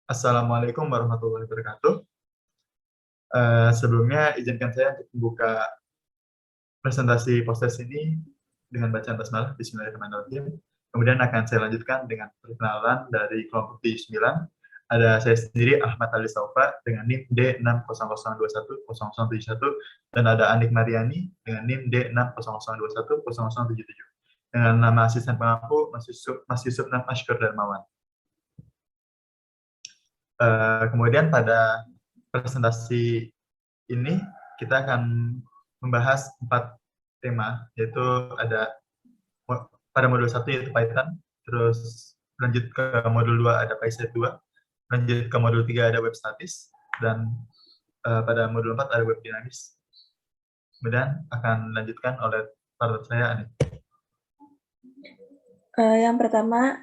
Assalamualaikum warahmatullahi wabarakatuh. Sebelumnya izinkan saya untuk membuka presentasi proses ini dengan bacaan basmalah Bismillahirrahmanirrahim. Kemudian akan saya lanjutkan dengan perkenalan dari kelompok D9. Ada saya sendiri Ahmad Ali Saufa dengan NIM D600210071 dan ada Anik Mariani dengan NIM D600210077 dengan nama asisten pengampu Mas Yusuf dan Ashkur Darmawan. Kemudian pada presentasi ini kita akan membahas 4 tema, yaitu ada pada modul 1 yaitu Python, terus lanjut ke modul 2 ada PySet 2, lanjut ke modul 3 ada web statis, dan pada modul 4 ada web dinamis. Kemudian akan lanjutkan oleh partner saya, Anik. Yang pertama,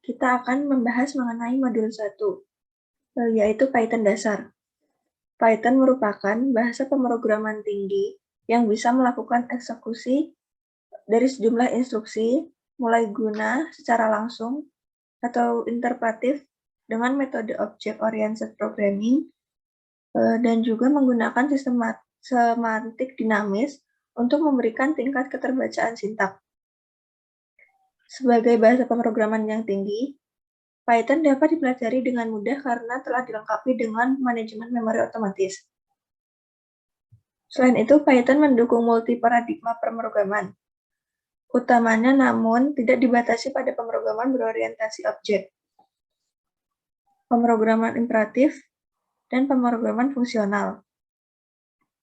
kita akan membahas mengenai modul 1, yaitu Python dasar. Python merupakan bahasa pemrograman tinggi yang bisa melakukan eksekusi dari sejumlah instruksi, mulai guna secara langsung atau interpretif dengan metode object-oriented programming, dan juga menggunakan sistem semantik dinamis untuk memberikan tingkat keterbacaan sintak. Sebagai bahasa pemrograman yang tinggi, Python dapat dipelajari dengan mudah karena telah dilengkapi dengan manajemen memori otomatis. Selain itu, Python mendukung multi-paradigma pemrograman, utamanya namun tidak dibatasi pada pemrograman berorientasi objek, pemrograman imperatif, dan pemrograman fungsional,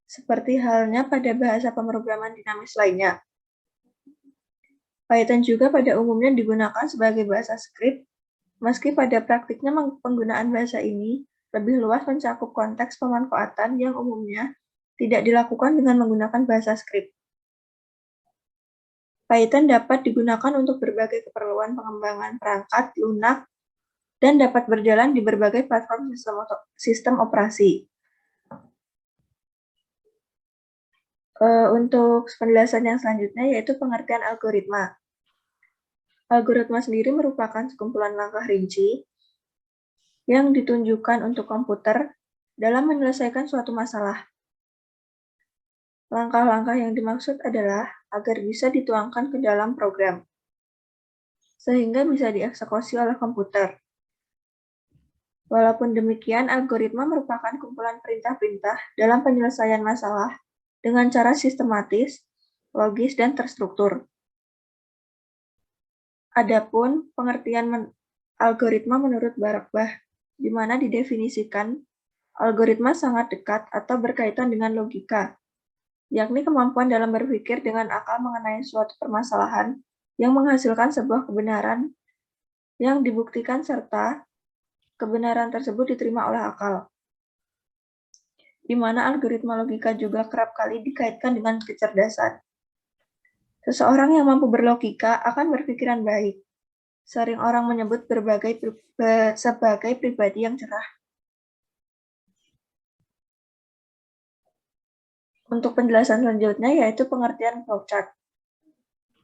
seperti halnya pada bahasa pemrograman dinamis lainnya. Python juga pada umumnya digunakan sebagai bahasa skrip, meski pada praktiknya penggunaan bahasa ini lebih luas mencakup konteks pemanfaatan yang umumnya tidak dilakukan dengan menggunakan bahasa skrip. Python dapat digunakan untuk berbagai keperluan pengembangan perangkat lunak dan dapat berjalan di berbagai platform sistem operasi. Untuk penjelasan yang selanjutnya yaitu pengertian algoritma. Algoritma sendiri merupakan sekumpulan langkah rinci yang ditunjukkan untuk komputer dalam menyelesaikan suatu masalah. Langkah-langkah yang dimaksud adalah agar bisa dituangkan ke dalam program, sehingga bisa dieksekusi oleh komputer. Walaupun demikian, algoritma merupakan kumpulan perintah-perintah dalam penyelesaian masalah dengan cara sistematis, logis, dan terstruktur. Adapun pengertian algoritma menurut Barak-Bah, di mana didefinisikan algoritma sangat dekat atau berkaitan dengan logika, yakni kemampuan dalam berpikir dengan akal mengenai suatu permasalahan yang menghasilkan sebuah kebenaran yang dibuktikan serta kebenaran tersebut diterima oleh akal. Di mana algoritma logika juga kerap kali dikaitkan dengan kecerdasan. Seseorang yang mampu berlogika akan berpikiran baik. Sering orang menyebut sebagai pribadi yang cerah. Untuk penjelasan selanjutnya yaitu pengertian flowchart.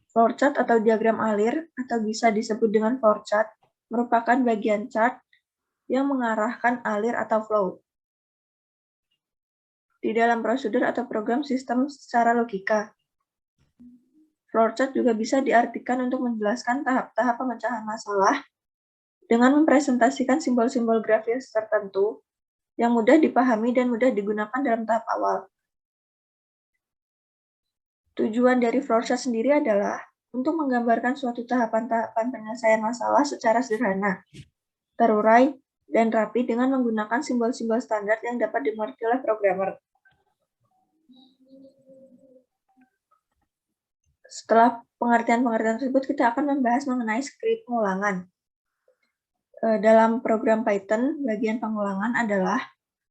Flowchart atau diagram alir atau bisa disebut dengan flowchart merupakan bagian chart yang mengarahkan alir atau flow di dalam prosedur atau program sistem secara logika. Flowchart juga bisa diartikan untuk menjelaskan tahap-tahap pemecahan masalah dengan mempresentasikan simbol-simbol grafis tertentu yang mudah dipahami dan mudah digunakan dalam tahap awal. Tujuan dari flowchart sendiri adalah untuk menggambarkan suatu tahapan-tahapan penyelesaian masalah secara sederhana, terurai, dan rapi dengan menggunakan simbol-simbol standar yang dapat dimengerti oleh programmer. Setelah pengertian-pengertian tersebut, kita akan membahas mengenai skrip pengulangan. Dalam program Python, bagian pengulangan adalah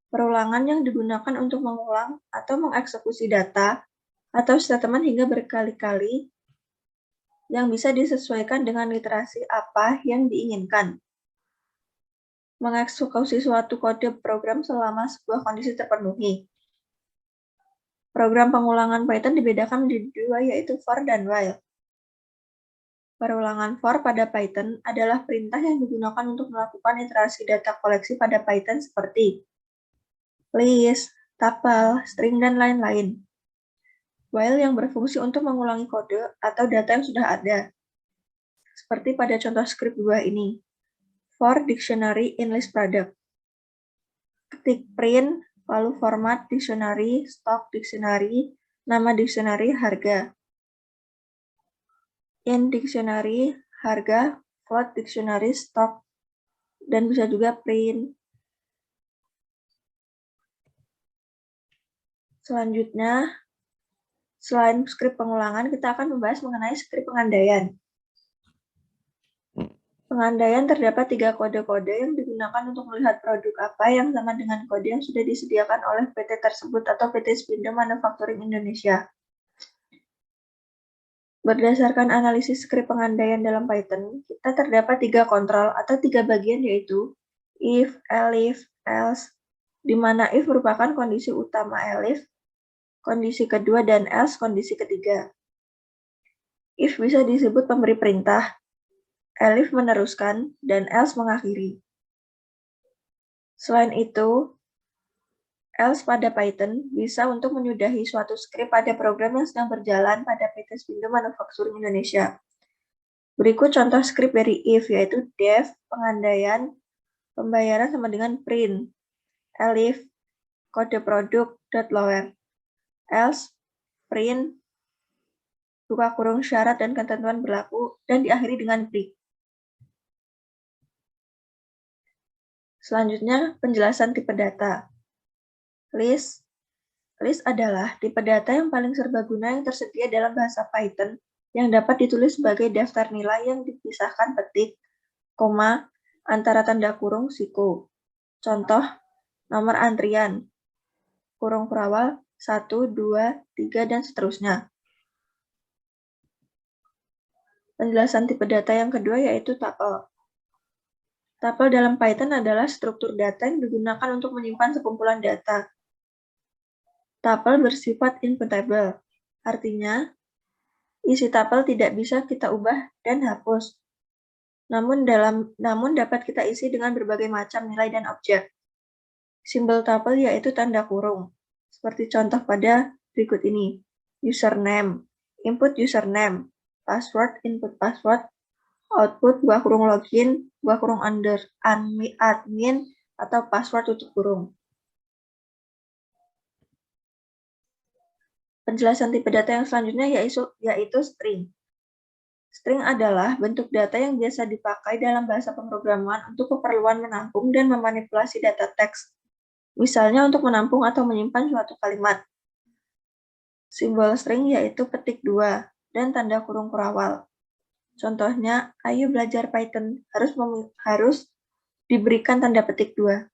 perulangan yang digunakan untuk mengulang atau mengeksekusi data atau statement hingga berkali-kali yang bisa disesuaikan dengan literasi apa yang diinginkan. Mengeksekusi suatu kode program selama sebuah kondisi terpenuhi. Program pengulangan Python dibedakan menjadi dua, yaitu for dan while. Perulangan for pada Python adalah perintah yang digunakan untuk melakukan iterasi data koleksi pada Python seperti list, tuple, string, dan lain-lain. While yang berfungsi untuk mengulangi kode atau data yang sudah ada. Seperti pada contoh skrip 2 ini. For dictionary in list product. Ketik print, lalu format dictionary, stock dictionary, nama dictionary, harga. In dictionary, harga, float dictionary, stock, dan bisa juga print. Selanjutnya, selain skrip pengulangan, kita akan membahas mengenai skrip pengandaian. Pengandaian terdapat 3 kode-kode yang digunakan untuk melihat produk apa yang sama dengan kode yang sudah disediakan oleh PT tersebut atau PT Spindo Manufacturing Indonesia. Berdasarkan analisis skrip pengandaian dalam Python, kita terdapat 3 kontrol atau 3 bagian yaitu if, elif, else, di mana if merupakan kondisi utama elif, kondisi kedua, dan else kondisi ketiga. If bisa disebut pemberi perintah, elif meneruskan, dan else mengakhiri. Selain itu, else pada Python bisa untuk menyudahi suatu skrip pada program yang sedang berjalan pada PT Spindo Manufacturing Indonesia. Berikut contoh skrip dari if, yaitu def, pengandaian, pembayaran sama dengan print, elif, kode produk, .lower, else, print, buka kurung syarat dan ketentuan berlaku, dan diakhiri dengan break. Selanjutnya, penjelasan tipe data. List adalah tipe data yang paling serbaguna yang tersedia dalam bahasa Python yang dapat ditulis sebagai daftar nilai yang dipisahkan petik, koma, antara tanda kurung siku. Contoh, nomor antrian, kurung perawal, 1, 2, 3, dan seterusnya. Penjelasan tipe data yang kedua yaitu tuple. Tuple dalam Python adalah struktur data yang digunakan untuk menyimpan sekumpulan data. Tuple bersifat inputable, artinya isi tuple tidak bisa kita ubah dan hapus. Namun dapat kita isi dengan berbagai macam nilai dan objek. Simbol tuple yaitu tanda kurung, seperti contoh pada berikut ini. Username, input username, password, input password, output buah kurung login, buah kurung admin, atau password tutup kurung. Penjelasan tipe data yang selanjutnya yaitu string. String adalah bentuk data yang biasa dipakai dalam bahasa pemrograman untuk keperluan menampung dan memanipulasi data teks. Misalnya untuk menampung atau menyimpan suatu kalimat. Simbol string yaitu petik 2 dan tanda kurung kurawal. Contohnya, ayo belajar Python harus diberikan tanda petik 2.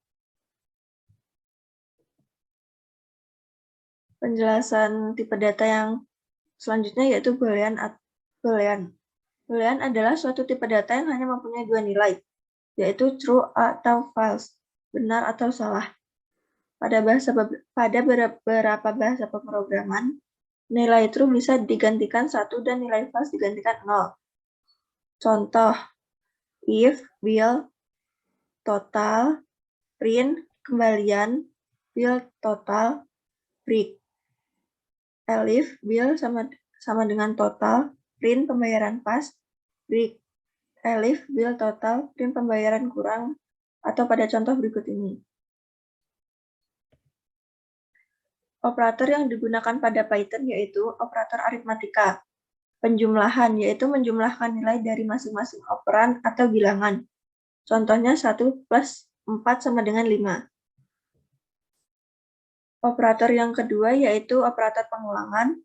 Penjelasan tipe data yang selanjutnya yaitu boolean. Boolean adalah suatu tipe data yang hanya mempunyai 2 nilai, yaitu true atau false, benar atau salah. Pada beberapa bahasa pemrograman, nilai true bisa digantikan 1 dan nilai false digantikan 0. Contoh, if, bill, total, print, kembalian, bill, total, break. Elif, bill sama dengan total, print pembayaran pas, break. Elif, bill total, print pembayaran kurang, atau pada contoh berikut ini. Operator yang digunakan pada Python yaitu operator aritmatika. Penjumlahan yaitu menjumlahkan nilai dari masing-masing operan atau bilangan. Contohnya 1 plus 4 sama dengan 5. Operator yang kedua yaitu operator pengulangan,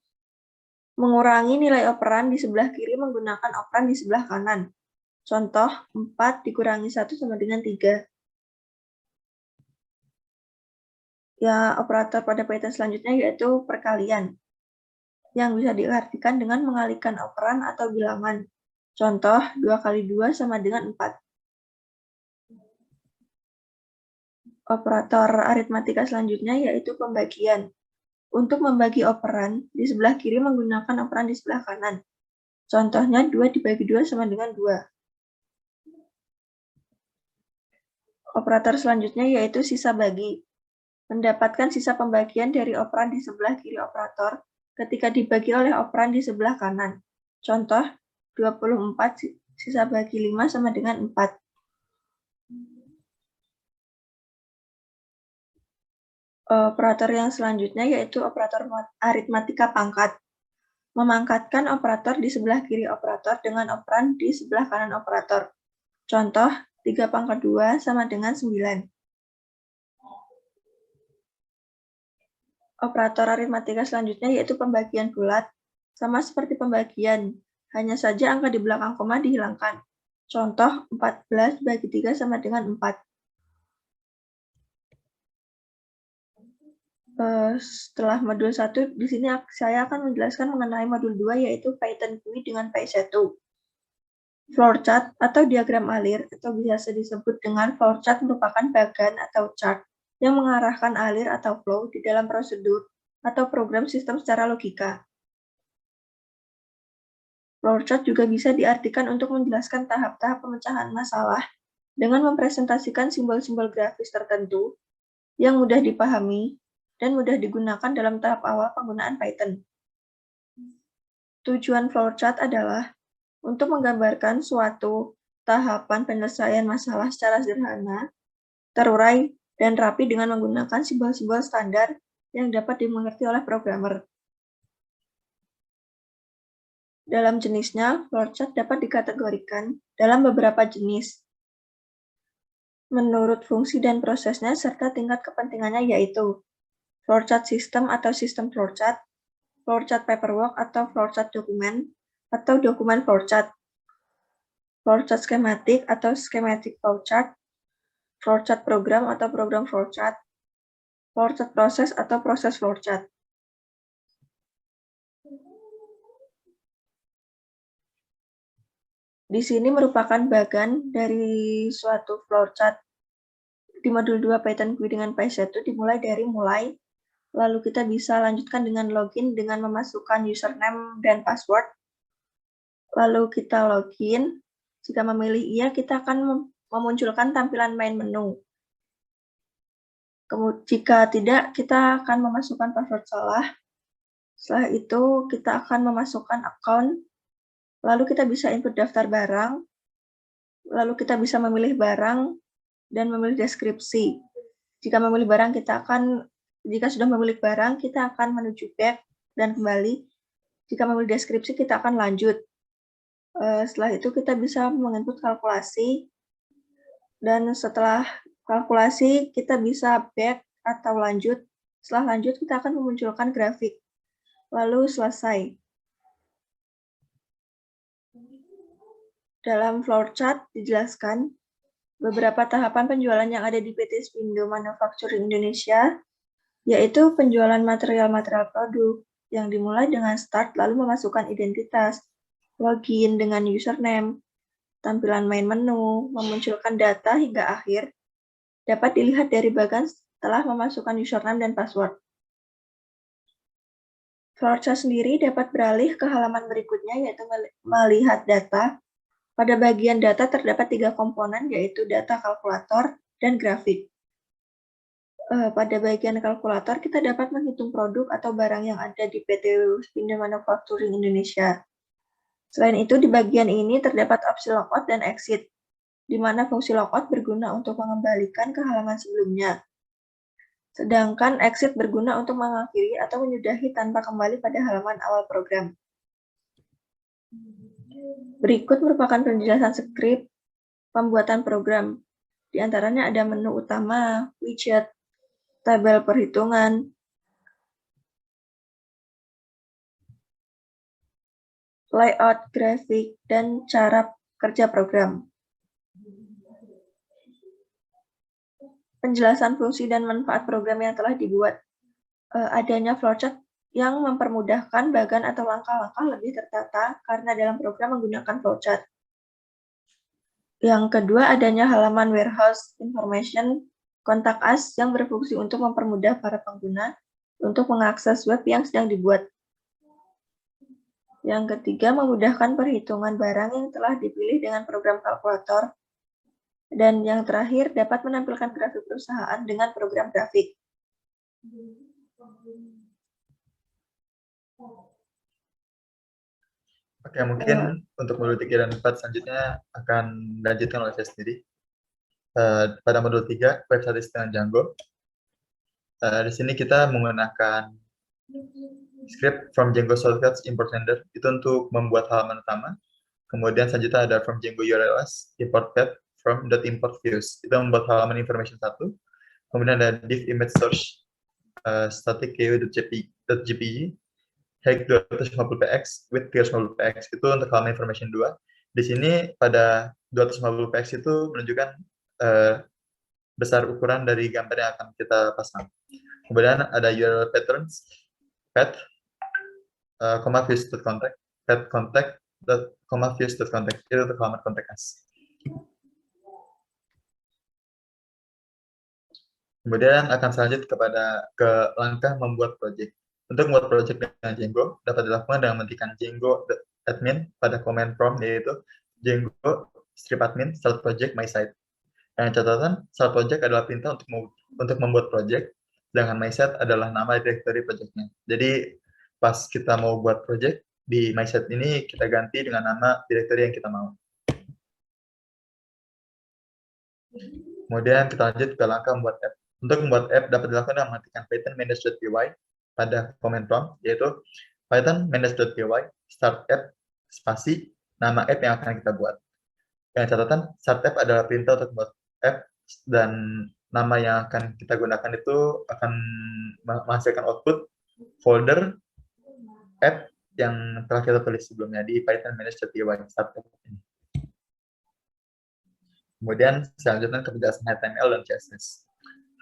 mengurangi nilai operan di sebelah kiri menggunakan operan di sebelah kanan. Contoh, 4 dikurangi 1 sama dengan 3. Ya, operator pada Python selanjutnya yaitu perkalian, yang bisa diartikan dengan mengalihkan operan atau bilangan. Contoh, 2 kali 2 sama dengan 4. Operator aritmatika selanjutnya yaitu pembagian. Untuk membagi operan, di sebelah kiri menggunakan operan di sebelah kanan. Contohnya 2 dibagi 2 sama dengan 2. Operator selanjutnya yaitu sisa bagi. Mendapatkan sisa pembagian dari operan di sebelah kiri operator ketika dibagi oleh operan di sebelah kanan. Contoh, 24 sisa bagi 5 sama dengan 4. Operator yang selanjutnya yaitu operator aritmatika pangkat. Memangkatkan operator di sebelah kiri operator dengan operan di sebelah kanan operator. Contoh, 3 pangkat 2 sama dengan 9. Operator aritmatika selanjutnya yaitu pembagian bulat. Sama seperti pembagian, hanya saja angka di belakang koma dihilangkan. Contoh, 14 bagi 3 sama dengan 4. Setelah modul 1, di sini saya akan menjelaskan mengenai modul 2 yaitu Python GUI dengan PySet. Flowchart atau diagram alir atau biasa disebut dengan flowchart merupakan bagan atau chart yang mengarahkan alir atau flow di dalam prosedur atau program sistem secara logika. Flowchart juga bisa diartikan untuk menjelaskan tahap-tahap pemecahan masalah dengan mempresentasikan simbol-simbol grafis tertentu yang mudah dipahami dan mudah digunakan dalam tahap awal penggunaan Python. Tujuan flowchart adalah untuk menggambarkan suatu tahapan penyelesaian masalah secara sederhana, terurai, dan rapi dengan menggunakan simbol-simbol standar yang dapat dimengerti oleh programmer. Dalam jenisnya, flowchart dapat dikategorikan dalam beberapa jenis menurut fungsi dan prosesnya serta tingkat kepentingannya yaitu flowchart system atau sistem flowchart, flowchart paperwork atau flowchart dokumen, atau dokumen flowchart, flowchart skematik atau schematic flowchart, flowchart program atau program flowchart, flowchart proses atau proses flowchart. Di sini merupakan bagan dari suatu flowchart. Di modul 2 Python GUI dengan PySet dimulai dari lalu kita bisa lanjutkan dengan login dengan memasukkan username dan password. Lalu kita login. Jika memilih iya, kita akan memunculkan tampilan main menu. Jika tidak, kita akan memasukkan password salah. Setelah itu, kita akan memasukkan account. Lalu kita bisa input daftar barang. Lalu kita bisa memilih barang dan memilih deskripsi. Jika sudah memilih barang, kita akan menuju back dan kembali. Jika memilih deskripsi, kita akan lanjut. Setelah itu kita bisa menginput kalkulasi, dan setelah kalkulasi kita bisa back atau lanjut. Setelah lanjut, kita akan memunculkan grafik. Lalu selesai. Dalam flowchart dijelaskan beberapa tahapan penjualan yang ada di PT Spindo Manufacturing Indonesia, yaitu penjualan material-material produk yang dimulai dengan start lalu memasukkan identitas, login dengan username, tampilan main menu, memunculkan data hingga akhir, dapat dilihat dari bagan setelah memasukkan username dan password. Flowchart sendiri dapat beralih ke halaman berikutnya yaitu melihat data. Pada bagian data terdapat 3 komponen yaitu data kalkulator dan grafik. Pada bagian kalkulator kita dapat menghitung produk atau barang yang ada di PT Spindo Manufacturing Indonesia. Selain itu, di bagian ini terdapat opsi logout dan exit, di mana fungsi logout berguna untuk mengembalikan ke halaman sebelumnya. Sedangkan exit berguna untuk mengakhiri atau menyudahi tanpa kembali pada halaman awal program. Berikut merupakan penjelasan skrip pembuatan program. Di antaranya ada menu utama, widget, tabel perhitungan, layout, grafik, dan cara kerja program. Penjelasan fungsi dan manfaat program yang telah dibuat. Adanya flowchart yang mempermudahkan bagan atau langkah-langkah lebih tertata karena dalam program menggunakan flowchart. Yang kedua, adanya halaman warehouse information kontak us yang berfungsi untuk mempermudah para pengguna untuk mengakses web yang sedang dibuat. Yang ketiga, memudahkan perhitungan barang yang telah dipilih dengan program kalkulator. Dan yang terakhir, dapat menampilkan grafik perusahaan dengan program grafik. Oke, mungkin untuk modul 3 dan 4 selanjutnya akan dilanjutkan oleh saya sendiri. Pada modul 3, web statistik dengan Django. Di sini kita menggunakan script from Django shortcuts import render itu untuk membuat halaman utama. Kemudian selanjutnya ada from Django URLs import path from .import views itu membuat halaman information 1. Kemudian ada div image source static ku.jpg height 250px width 350px itu untuk halaman information 2. Di sini pada 250px itu menunjukkan besar ukuran dari gambar yang akan kita pasang. Kemudian ada URL patterns, path, views.contact, path contact, views.contact, itu untuk halaman contact us. Kemudian akan selanjut ke langkah membuat project. Untuk membuat project dengan Django dapat dilakukan dengan mengetikkan Django admin pada command prompt, yaitu Django strip admin start project my site. Dengan catatan, start project adalah perintah untuk membuat project, sedangkan myset adalah nama directory projectnya. Jadi pas kita mau buat project di myset ini kita ganti dengan nama directory yang kita mau. Kemudian kita lanjut ke langkah membuat app. Untuk membuat app dapat dilakukan dengan mengetikkan python manage.py pada command prompt, yaitu python manage.py start app spasi nama app yang akan kita buat. Dengan catatan, start app adalah perintah untuk membuat app dan nama yang akan kita gunakan itu akan menghasilkan output folder app yang telah kita tulis sebelumnya di python manage.py start app ini. Kemudian selanjutnya ke penjelasan HTML dan CSS.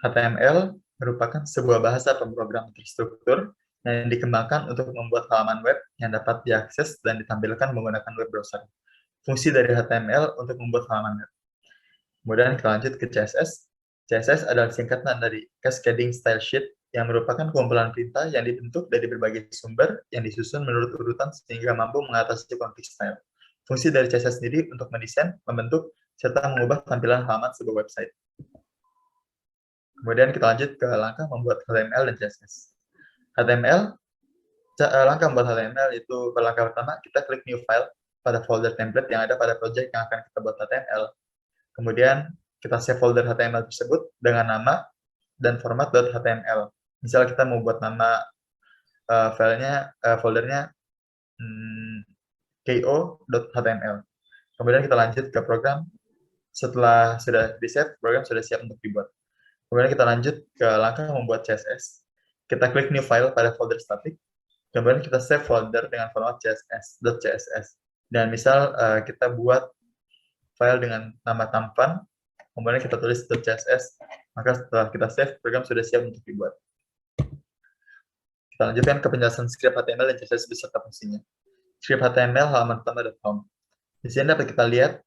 HTML merupakan sebuah bahasa pemrograman terstruktur yang dikembangkan untuk membuat halaman web yang dapat diakses dan ditampilkan menggunakan web browser. Fungsi dari HTML untuk membuat halaman web. Kemudian kita lanjut ke CSS. CSS adalah singkatan dari Cascading Style Sheet yang merupakan kumpulan perintah yang dibentuk dari berbagai sumber yang disusun menurut urutan sehingga mampu mengatasi konflik style. Fungsi dari CSS sendiri untuk mendesain, membentuk, serta mengubah tampilan halaman sebuah website. Kemudian kita lanjut ke langkah membuat HTML dan CSS. Langkah membuat HTML itu langkah pertama, kita klik new file pada folder template yang ada pada project yang akan kita buat HTML. Kemudian kita save folder HTML tersebut dengan nama dan format .html. Misal kita mau buat nama foldernya ko.html. Kemudian kita lanjut ke program. Setelah sudah di-save, program sudah siap untuk dibuat. Kemudian kita lanjut ke langkah membuat CSS. Kita klik new file pada folder static. Kemudian kita save folder dengan format .css. Dan misal kita buat file dengan nama tampan, kemudian kita tulis .css, maka setelah kita save, program sudah siap untuk dibuat. Kita lanjutkan ke penjelasan script HTML dan CSS beserta fungsinya. Script HTML halaman pertama.home. Di sini dapat kita lihat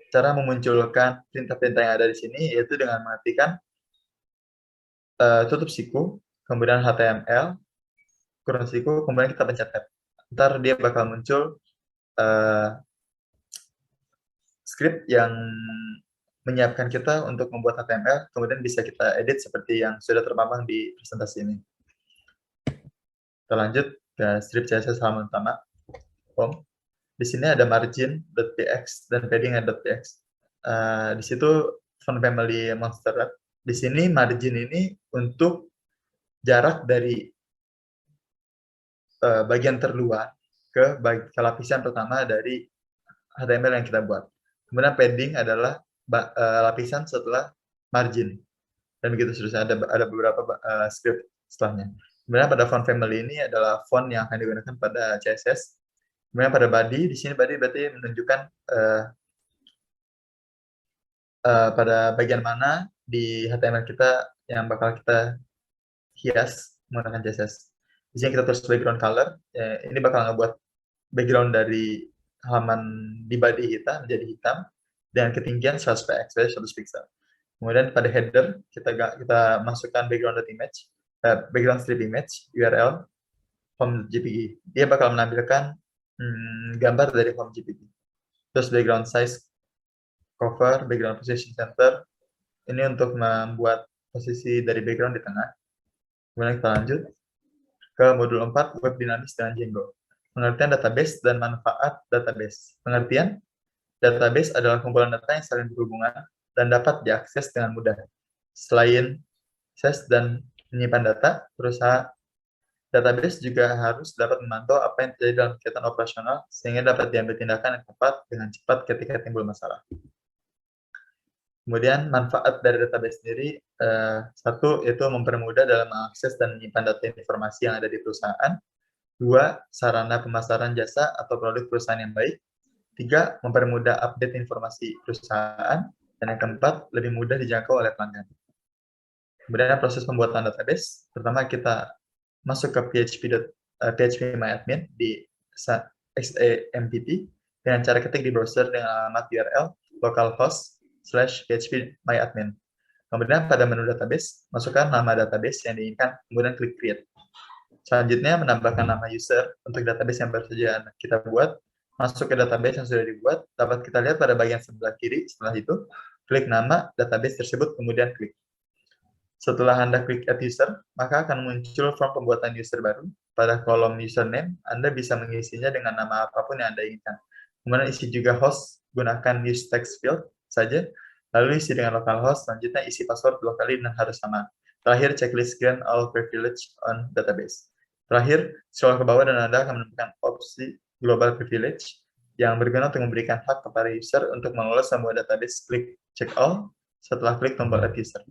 cara memunculkan perintah-perintah yang ada di sini, yaitu dengan mengetikkan tutup siku, kemudian HTML, kurung siku, kemudian kita pencet tab. Ntar dia bakal muncul script yang menyiapkan kita untuk membuat HTML, kemudian bisa kita edit seperti yang sudah terpampang di presentasi ini. Kita lanjut ke strip CSS halaman utama. Di sini ada margin.px dan padding.px. Di situ font family monster wrap. Di sini margin ini untuk jarak dari bagian terluar ke lapisan pertama dari HTML yang kita buat. Kemudian padding adalah lapisan setelah margin. Dan begitu seterusnya, ada beberapa script setelahnya. Kemudian pada font family ini adalah font yang akan digunakan pada CSS. Kemudian pada body, di sini body berarti menunjukkan pada bagian mana di HTML kita yang bakal kita hias menggunakan CSS. Di sini kita tulis background color. Ini bakal ngebuat background dari halaman di body kita menjadi hitam dan ketinggian 100 px, 100 pixel. Kemudian pada header kita masukkan background strip image URL home JPG. Dia bakal menampilkan gambar dari home JPG. Terus background size, cover, background position center. Ini untuk membuat posisi dari background di tengah. Kemudian kita lanjut ke modul 4, web dinamis dengan Django. Pengertian database dan manfaat database. Pengertian, database adalah kumpulan data yang saling berhubungan dan dapat diakses dengan mudah. Selain akses dan menyimpan data, perusahaan database juga harus dapat memantau apa yang terjadi dalam kegiatan operasional sehingga dapat diambil tindakan yang tepat dengan cepat ketika timbul masalah. Kemudian manfaat dari database sendiri, satu, yaitu mempermudah dalam mengakses dan menyimpan data informasi yang ada di perusahaan. Dua, sarana pemasaran jasa atau produk perusahaan yang baik. Tiga, mempermudah update informasi perusahaan. Dan yang keempat, lebih mudah dijangkau oleh pelanggan. Kemudian proses pembuatan database, pertama kita masuk ke phpMyAdmin di XAMPP dengan cara ketik di browser dengan alamat URL localhost/phpMyAdmin. Kemudian pada menu database, masukkan nama database yang diinginkan, kemudian klik create. Selanjutnya, menambahkan nama user untuk database yang baru saja kita buat. Masuk ke database yang sudah dibuat, dapat kita lihat pada bagian sebelah kiri. Setelah itu, klik nama database tersebut, kemudian klik. Setelah Anda klik add user, maka akan muncul form pembuatan user baru. Pada kolom username, Anda bisa mengisinya dengan nama apapun yang Anda inginkan. Kemudian isi juga host, gunakan use text field saja. Lalu isi dengan localhost, selanjutnya isi password 2 kali dan harus sama. Terakhir, checklist grant all privilege on database. Terakhir, scroll ke bawah dan Anda akan menemukan opsi global privilege yang berguna untuk memberikan hak kepada user untuk mengelola semua database. Klik check all setelah klik tombol add user.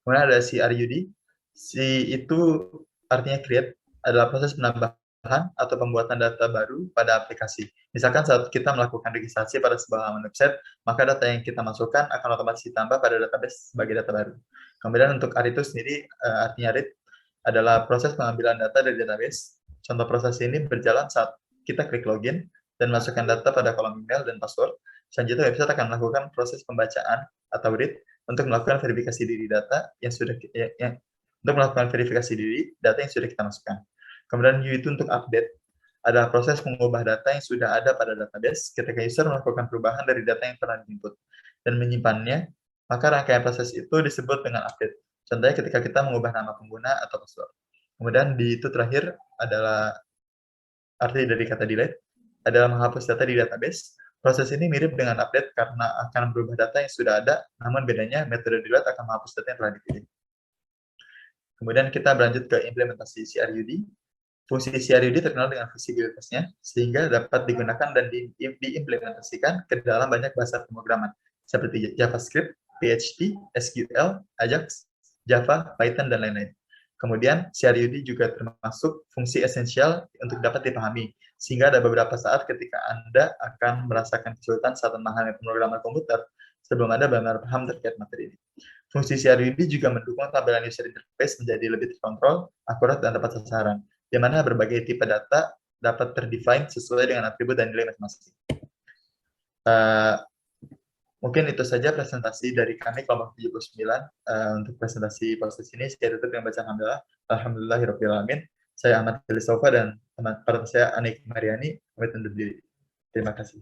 Kemudian ada CRUD. C itu artinya create, adalah proses penambahan atau pembuatan data baru pada aplikasi. Misalkan saat kita melakukan registrasi pada sebuah halaman website, maka data yang kita masukkan akan otomatis ditambah pada database sebagai data baru. Kemudian untuk RID itu sendiri, artinya read, adalah proses pengambilan data dari database. Contoh proses ini berjalan saat kita klik login dan masukkan data pada kolom email dan password. Selanjutnya website akan melakukan proses pembacaan atau read untuk melakukan verifikasi diri data yang sudah kita masukkan. Kemudian U itu untuk update, adalah proses mengubah data yang sudah ada pada database ketika user melakukan perubahan dari data yang pernah diinput dan menyimpannya, maka rangkaian proses itu disebut dengan update. Contohnya ketika kita mengubah nama pengguna atau password. Kemudian di itu terakhir adalah arti dari kata delete, adalah menghapus data di database. Proses ini mirip dengan update karena akan berubah data yang sudah ada, namun bedanya metode delete akan menghapus data yang telah dipilih. Kemudian kita berlanjut ke implementasi CRUD. Fungsi CRUD terkenal dengan fleksibilitasnya, sehingga dapat digunakan dan diimplementasikan ke dalam banyak bahasa pemrograman, seperti JavaScript, PHP, SQL, Ajax, Java, Python, dan lain-lain. Kemudian, CRUD juga termasuk fungsi esensial untuk dapat dipahami, sehingga ada beberapa saat ketika Anda akan merasakan kesulitan saat memahami pemrograman komputer, sebelum Anda benar-benar paham terkait materi ini. Fungsi CRUD juga mendukung tampilan user interface menjadi lebih terkontrol, akurat, dan tepat sasaran, di mana berbagai tipe data dapat terdefine sesuai dengan atribut dan nilai masing-masing. Mungkin itu saja presentasi dari kami kelompok 79 untuk presentasi proses ini. Saya tutup dengan bacaan alhamdulillah. Alhamdulillahirrahmanirrahim. Saya Ahmad Khalisofa dan teman partner saya Anik Mariani. Kami undur diri. Terima kasih.